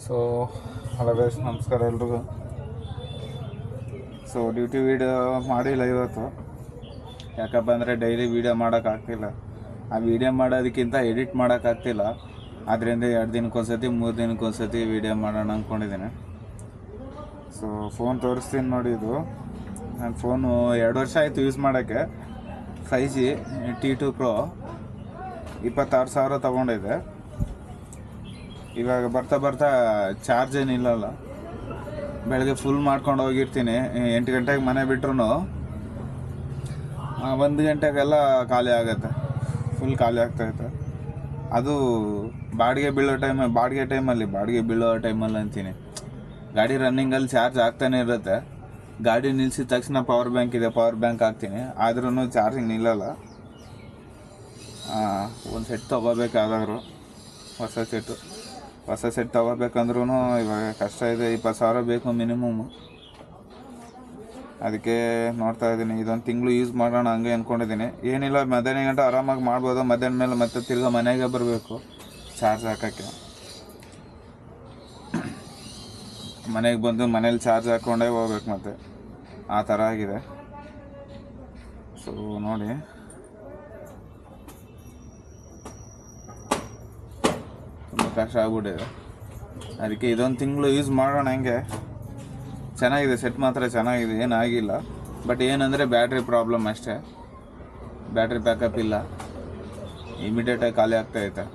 So hello guys, ನಮಸ್ಕಾರ ಎಲ್ರಿಗೂ. So duty video ಮಾಡಿಲ್ಲ ಇವತ್ತು, ಯಾಕಪ್ಪ ಅಂದರೆ ಡೈಲಿ ವೀಡಿಯೋ ಮಾಡೋಕ್ಕಾಗ್ತಿಲ್ಲ. ಆ ವೀಡಿಯೋ ಮಾಡೋದಕ್ಕಿಂತ ಎಡಿಟ್ ಮಾಡೋಕ್ಕಾಗ್ತಿಲ್ಲ. ಆದ್ದರಿಂದ 2 ದಿನಕ್ಕೊಂದ್ಸತಿ 3 ದಿನಕ್ಕೊಂದ್ಸತಿ ವೀಡಿಯೋ ಮಾಡೋಣ ಅಂದ್ಕೊಂಡಿದ್ದೀನಿ. ಸೊ ಫೋನ್ ತೋರಿಸ್ತೀನಿ ನೋಡಿ. ಇದು ನನ್ನ ಫೋನು 2 ವರ್ಷ ಆಯಿತು ಯೂಸ್ ಮಾಡೋಕ್ಕೆ. 5G T2 Pro 26,000 ತೊಗೊಂಡಿದ್ದೆ. ಇವಾಗ ಬರ್ತಾ ಚಾರ್ಜ್ ಏನಿಲ್ಲಲ್ಲ. ಬೆಳಗ್ಗೆ ಫುಲ್ ಮಾಡ್ಕೊಂಡು ಹೋಗಿರ್ತೀನಿ. 8 ಗಂಟೆಗೆ ಮನೆ ಬಿಟ್ರು 1 ಗಂಟೆಗೆಲ್ಲ ಖಾಲಿ ಆಗುತ್ತೆ, ಫುಲ್ ಖಾಲಿ ಆಗ್ತಾಯಿತ್ತು. ಅದು ಬಾಡಿಗೆ ಬೀಳೋ ಟೈಮಲ್ಲಿ ಅಂತೀನಿ, ಗಾಡಿ ರನ್ನಿಂಗಲ್ಲಿ ಚಾರ್ಜ್ ಆಗ್ತಾನೆ ಇರುತ್ತೆ. ಗಾಡಿ ನಿಲ್ಲಿಸಿದ ತಕ್ಷಣ ಪವರ್ ಬ್ಯಾಂಕ್ ಹಾಕ್ತೀನಿ, ಆದ್ರೂ ಚಾರ್ಜಿಂಗ್ ನಿಲ್ಲಲ್ಲ. ಒಂದು ಸೆಟ್ ತೊಗೋಬೇಕಾದ್ರು ಹೊಸ ಸೆಟ್ ತೊಗೋಬೇಕಂದ್ರೂ ಇವಾಗ ಕಷ್ಟ ಇದೆ. 20,000 ಬೇಕು ಮಿನಿಮಮ್. ಅದಕ್ಕೆ ನೋಡ್ತಾ ಇದ್ದೀನಿ, ಇದೊಂದು ತಿಂಗಳು ಯೂಸ್ ಮಾಡೋಣ ಹಂಗೆ ಅಂದ್ಕೊಂಡಿದ್ದೀನಿ. ಏನಿಲ್ಲ, ಮಧ್ಯಾಹ್ನ ಗಂಟೆ ಆರಾಮಾಗಿ ಮಾಡ್ಬೋದು. ಮಧ್ಯಾಹ್ನ ಮೇಲೆ ಮತ್ತೆ ತಿರ್ಗಾ ಮನೆಗೆ ಬರಬೇಕು ಚಾರ್ಜ್ ಹಾಕೋಕ್ಕೆ. ಮನೆಗೆ ಬಂದು ಮನೇಲಿ ಚಾರ್ಜ್ ಹಾಕ್ಕೊಂಡೇ ಹೋಗ್ಬೇಕು, ಮತ್ತೆ ಆ ಥರ ಆಗಿದೆ. ಸೊ ನೋಡಿ, ತುಂಬ ಕಷ್ಟ ಆಗ್ಬಿಟ್ಟಿದೆ. ಅದಕ್ಕೆ ಇದೊಂದು ತಿಂಗಳು ಯೂಸ್ ಮಾಡೋಣ. ಹೆಂಗೆ ಚೆನ್ನಾಗಿದೆ, ಸೆಟ್ ಮಾತ್ರ ಚೆನ್ನಾಗಿದೆ, ಏನಾಗಿಲ್ಲ. ಬಟ್ ಏನಂದರೆ ಬ್ಯಾಟ್ರಿ ಪ್ರಾಬ್ಲಮ್ ಅಷ್ಟೇ. ಬ್ಯಾಟ್ರಿ ಬ್ಯಾಕಪ್ ಇಲ್ಲ, ಇಮಿಡಿಯೇಟಾಗಿ ಖಾಲಿ ಆಗ್ತಾಯಿದೆ.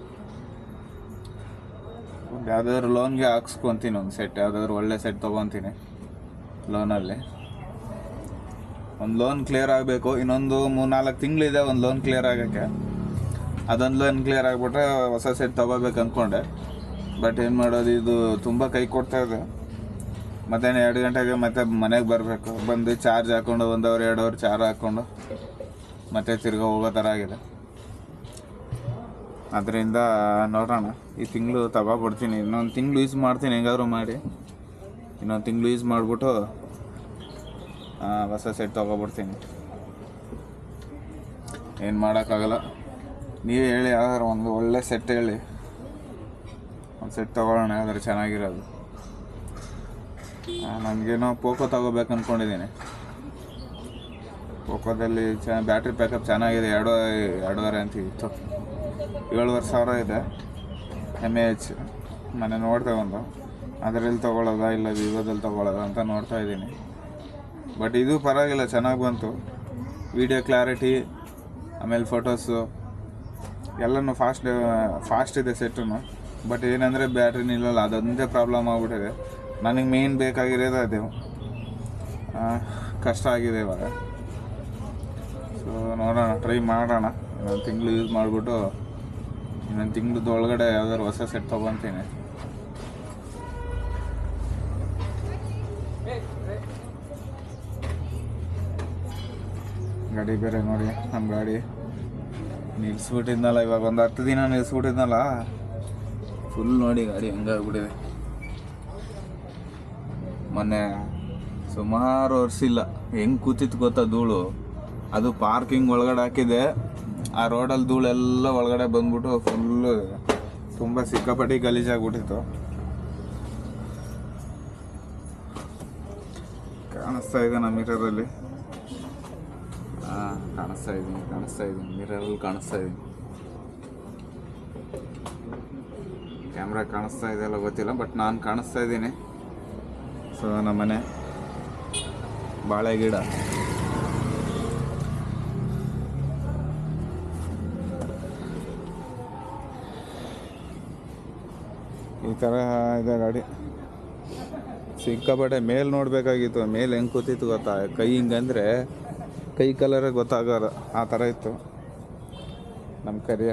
ಯಾವುದಾದ್ರು ಲೋನ್ಗೆ ಹಾಕ್ಸ್ಕೊತೀನಿ ಒಂದು ಸೆಟ್, ಯಾವುದಾದ್ರು ಒಳ್ಳೆ ಸೆಟ್ ತೊಗೊತೀನಿ ಲೋನಲ್ಲಿ. ಒಂದು ಲೋನ್ ಕ್ಲಿಯರ್ ಆಗಬೇಕು. ಇನ್ನೊಂದು 3-4 ತಿಂಗಳಿದೆ ಒಂದು ಲೋನ್ ಕ್ಲಿಯರ್ ಆಗೋಕ್ಕೆ. ಅದೊಂದು ಲೋನ್ ಕ್ಲಿಯರ್ ಆಗಿಬಿಟ್ರೆ ಹೊಸ ಸೆಟ್ ತೊಗೋಬೇಕು ಅಂದ್ಕೊಂಡೆ. ಬಟ್ ಏನು ಮಾಡೋದು, ಇದು ತುಂಬ ಕೈ ಕೊಡ್ತಾಯಿದೆ. ಮಧ್ಯಾಹ್ನ 2 ಗಂಟೆಗೆ ಮತ್ತೆ ಮನೆಗೆ ಬರಬೇಕು. ಬಂದು ಚಾರ್ಜ್ ಹಾಕ್ಕೊಂಡು 1 ಅವರ್ 2 ಅವರ್ ಚಾರ್ಜ್ ಹಾಕ್ಕೊಂಡು ಮತ್ತೆ ತಿರ್ಗಾ ಹೋಗೋ ಥರ ಆಗಿದೆ. ಅದರಿಂದ ನೋಡೋಣ, ಈ ತಿಂಗಳು ತಗೊಬಿಡ್ತೀನಿ. ಇನ್ನೊಂದು ತಿಂಗಳು ಯೂಸ್ ಮಾಡ್ತೀನಿ, ಹೆಂಗಾದ್ರು ಮಾಡಿ ಇನ್ನೊಂದು ತಿಂಗಳು ಯೂಸ್ ಮಾಡಿಬಿಟ್ಟು ಹೊಸ ಸೆಟ್ ತೊಗೊಬಿಡ್ತೀನಿ. ಏನು ಮಾಡೋಕ್ಕಾಗಲ್ಲ. ನೀವೇ ಹೇಳಿ, ಯಾವ್ದಾರು ಒಂದು ಒಳ್ಳೆ ಸೆಟ್ ಹೇಳಿ, ಒಂದು ಸೆಟ್ ತೊಗೊಳ್ಳೋಣ ಯಾವ್ದಾರು ಚೆನ್ನಾಗಿರೋದು. ನನಗೇನೋ ಪೋಕೋ ತೊಗೋಬೇಕು ಅಂದ್ಕೊಂಡಿದ್ದೀನಿ. ಪೋಕೋದಲ್ಲಿ ಬ್ಯಾಟ್ರಿ ಬ್ಯಾಕಪ್ ಚೆನ್ನಾಗಿದೆ. 2.5 ಅಂತ ಇತ್ತು. 7,500 ಇದೆ mAh. ಮನೆ ನೋಡ್ದೆ ಒಂದು, ಅದರಲ್ಲಿ ತೊಗೊಳ್ಳೋದಾ ಇಲ್ಲ ವಿವೋದಲ್ಲಿ ತೊಗೊಳ್ಳೋದಾ ಅಂತ ನೋಡ್ತಾ ಇದ್ದೀನಿ. ಬಟ್ ಇದು ಪರವಾಗಿಲ್ಲ, ಚೆನ್ನಾಗಿ ಬಂತು. ವಿಡಿಯೋ ಕ್ಲಾರಿಟಿ, ಆಮೇಲೆ ಫೋಟೋಸು ಎಲ್ಲನೂ ಫಾಸ್ಟ್ ಇದೆ ಸೆಟ್ಟು. ಬಟ್ ಏನಂದರೆ ಬ್ಯಾಟ್ರಿ ನಿಲ್ಲಲ್ಲ, ಅದೊಂದೇ ಪ್ರಾಬ್ಲಮ್ ಆಗ್ಬಿಟ್ಟಿದೆ. ನನಗೆ ಮೇಯ್ನ್ ಬೇಕಾಗಿರೋದು ಅದೇ. ಕಷ್ಟ ಆಗಿದೆ ಇವಾಗ. ಸೊ ನೋಡೋಣ, ಟ್ರೈ ಮಾಡೋಣ. ಇನ್ನೊಂದು ತಿಂಗಳು ಯೂಸ್ ಮಾಡಿಬಿಟ್ಟು ಇನ್ನೊಂದು ತಿಂಗಳದ ಒಳಗಡೆ ಯಾವ್ದಾದ್ರು ಹೊಸ ಸೆಟ್ ತೊಗೊತೀನಿ. ಗಾಡಿ ಬೇರೆ ನೋಡಿ, ನಮ್ಮ ಗಾಡಿ ನಿಲ್ಲಿಸ್ಬಿಟ್ಟಿದ್ನಲ್ಲ, ಇವಾಗ ಒಂದು 10 ದಿನ ನಿಲ್ಲಿಸ್ಬಿಟ್ಟಿದ್ನಲ್ಲ. ಫುಲ್ ನೋಡಿ ಗಾಡಿ ಹಂಗಾಗ್ಬಿಟ್ಟಿದೆ. ಮೊನ್ನೆ ಸುಮಾರು ವರ್ಷ ಇಲ್ಲ, ಹೆಂಗೆ ಕೂತಿತ್ತು ಗೊತ್ತಾ ಧೂಳು. ಅದು ಪಾರ್ಕಿಂಗ್ ಒಳಗಡೆ ಹಾಕಿದೆ, ಆ ರೋಡಲ್ಲಿ ಧೂಳೆಲ್ಲ ಒಳಗಡೆ ಬಂದ್ಬಿಟ್ಟು ಫುಲ್ಲು ತುಂಬ ಸಿಕ್ಕಾಪಟ್ಟಿ ಗಲೀಜಾಗ್ಬಿಟ್ಟಿತ್ತು. ಕಾಣಿಸ್ತಾ ಇದೆ ನಮ್ಮ ಮಿರರಲ್ಲಿ. ಕಾಣಿಸ್ತಾ ಇದ್ದೀನಿ ಮಿರರಲ್ಲಿ ಕಾಣಿಸ್ತಾ ಇದ್ದೀನಿ. ಕ್ಯಾಮ್ರಾ ಕಾಣಿಸ್ತಾ ಇದೆಯಲ್ಲ ಗೊತ್ತಿಲ್ಲ, ಬಟ್ ನಾನು ಕಾಣಿಸ್ತಾ ಇದ್ದೀನಿ. ಸೊ ನಮ್ಮನೆ ಬಾಳೆ ಗಿಡ, ಈ ಥರ ಇದೆ ಗಾಡಿ. ಸಿಕ್ಕಾಪಟ್ಟೆ ಮೇಲೆ ನೋಡಬೇಕಾಗಿತ್ತು. ಮೇಲೆ ಹೆಂಗೆ ಕೂತಿತ್ತು ಗೊತ್ತಾ, ಕೈ ಹಿಂಗಂದರೆ ಕೈ ಕಲರೇ ಗೊತ್ತಾಗೋದು, ಆ ಥರ ಇತ್ತು ನಮ್ಮ ಕರಿಯ.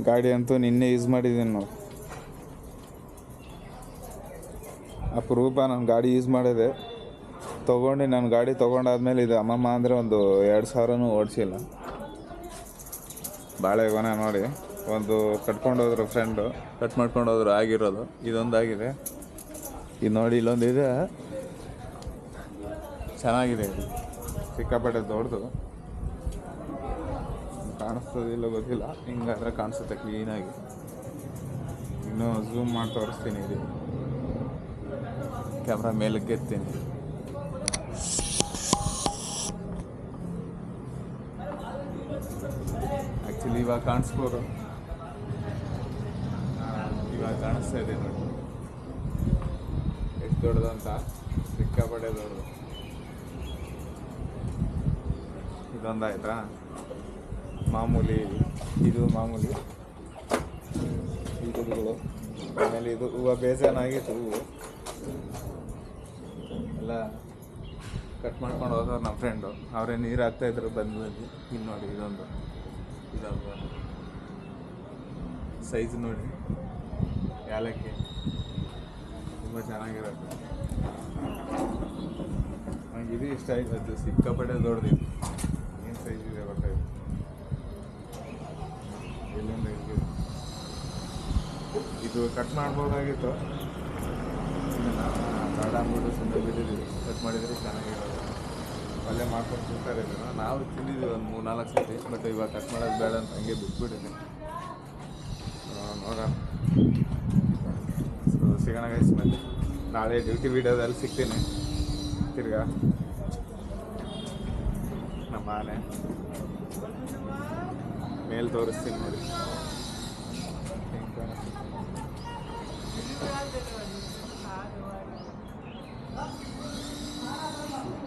ಗಾಡಿ ಅಂತೂ ನಿನ್ನೆ ಯೂಸ್ ಮಾಡಿದ್ದೀನಿ ನೋಡಿ. ಅಪರೂಪ ನಾನು ಗಾಡಿ ಯೂಸ್ ಮಾಡಿದೆ. ನನ್ನ ಗಾಡಿ ತೊಗೊಂಡಾದ್ಮೇಲೆ ಇದು ಅಮ್ಮಮ್ಮ ಅಂದರೆ ಒಂದು 2,000 ಓಡಿಸಿಲ್ಲ. ಬಾಳೆಗೊನೆ ನೋಡಿ, ಒಂದು ಕಟ್ಕೊಂಡೋದ್ರು ಫ್ರೆಂಡು, ಕಟ್ ಮಾಡ್ಕೊಂಡೋದ್ರು ಆಗಿರೋದು. ಇದೊಂದಾಗಿದೆ, ಇದು ನೋಡಿ, ಇಲ್ಲೊಂದಿದೆ, ಚೆನ್ನಾಗಿದೆ. ಇದು ಸಿಕ್ಕಾಪಟ್ಟೆ ದೊಡ್ಡದು. ಕಾಣಿಸ್ತದಿಲ್ಲ ಗೊತ್ತಿಲ್ಲ, ಹಿಂಗಾದ್ರೆ ಕಾಣಿಸುತ್ತೆ ಕ್ಲೀನಾಗಿ. ಇನ್ನೂ ಝೂಮ್ ಮಾಡಿ ತೋರಿಸ್ತೀನಿ, ಇದು ಕ್ಯಾಮ್ರಾ ಮೇಲಕ್ಕೆ ಎತ್ತೀನಿ. ಆ್ಯಕ್ಚುಲಿ ಇವಾಗ ಕಾಣಿಸ್ಬೋದು, ಇವಾಗ ಕಾಣಿಸ್ತಾ ಇದೆ ನೋಡಿ ಎಷ್ಟು ದೊಡ್ಡದು ಅಂತ, ಸಿಕ್ಕಾಪಟ್ಟೆ ದೊಡ್ಡದು. ಇದೊಂದಾಯ್ತಾ ಮಾಮೂಲಿ, ಇದು ಮಾಮೂಲಿ ಈ ಗಿಡಗಳು. ಆಮೇಲೆ ಇದು ಹೂವು ಬೇಜಾನಾಗಿತ್ತು, ಹೂವು ಎಲ್ಲ ಕಟ್ ಮಾಡ್ಕೊಂಡು ಹೋದವ್ರು ನಮ್ಮ ಫ್ರೆಂಡು, ಅವರೇ ನೀರು ಹಾಕ್ತಾಯಿದ್ರು ಬಂದು. ಇಲ್ಲಿ ನೋಡಿ ಇದೊಂದು ಸೈಜ್ ನೋಡಿ, ಏಲಕ್ಕಿ ತುಂಬ ಚೆನ್ನಾಗಿರುತ್ತೆ. ನನಗೆ ಇದು ಇಷ್ಟ ಆಯ್ತು, ಸಿಕ್ಕಾಪಟ್ಟೆ ದೊಡ್ಡದಿತ್ತು. ಏನು ಸೈಜ್ ಇದೆ ಗೊತ್ತಾಯ್ತು, ಎಲ್ಲಿಂದ ಇರ್ಬೋದು. ಇದು ಕಟ್ ಮಾಡ್ಬೋದಾಗಿತ್ತು, ಬೇಡ ಅಂದ್ಬಿಟ್ಟು ಸುಮ್ಮನೆ ಬಿಟ್ಟಿದ್ದೀವಿ. ಕಟ್ ಮಾಡಿದರೆ ಚೆನ್ನಾಗಿರೋದು, ಪಲ್ಯ ಮಾಡ್ಕೊಂಡು ತಿಂತಾರೆ. ನಾವು ತಿಂದಿದ್ದೀವಿ ಒಂದು 3-4 ಸತಿ, ಬಟ್ ಇವಾಗ ಕಟ್ ಮಾಡೋದು ಬೇಡ ಅಂತ ಹಂಗೆ ಬಿಟ್ಬಿಟ್ಟಿದೆ. ನೋಡೋಣ, ಸೊ ಸಿಗೋಣ ಗೈಸ್. ಮತ್ತೆ ನಾಳೆ ಡ್ಯೂಟಿ ವೀಡಿಯೋದಲ್ಲಿ ಸಿಗ್ತೀನಿ. ತಿರ್ಗಾ ನಮ್ಮ ಆನೆ ಮೇಲೆ ತೋರಿಸ್ತೀನಿ ನೋಡಿ.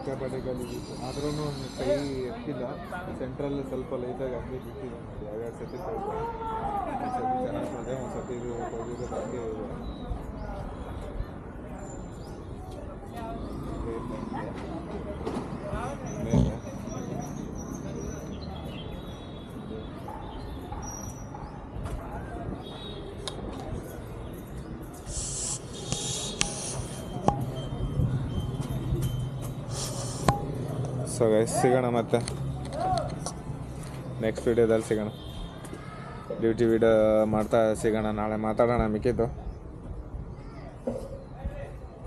ಸಿಕ್ಕಾಪಟ್ಟೆ ಕಲಿಬೇಕು, ಆದ್ರೂ ಒಂದು ಕೈ ಎತ್ತಿಲ್ಲ. ಸೆಂಟ್ರಲ್ಲಿ ಸ್ವಲ್ಪ ಲೈಟಾಗಿ ಹಂಗೆ ಬಿಟ್ಟಿದೆ ನೋಡಿ. 2 ಸತಿ ತೊಳೆದೆ, ಒಂದು ಸತಿ ಚೆನ್ನಾಗಿ ತೊಳೆದೆ, ಒಂದು ಸತಿ ಇದು ತೊಳೆದಿರೋದು ಹಂಗೆ ಇದೆ. ಮೇಲೆ ಸೊ ಗೈಸ್, ಸಿಗೋಣ ಮತ್ತೆ ನೆಕ್ಸ್ಟ್ ವೀಡಿಯೋದಲ್ಲಿ ಸಿಗೋಣ. ಡ್ಯೂಟಿ ವೀಡಿಯೋ ಮಾಡ್ತಾ ಸಿಗೋಣ, ನಾಳೆ ಮಾತಾಡೋಣ ಮಿಕ್ಕಿದ್ದು.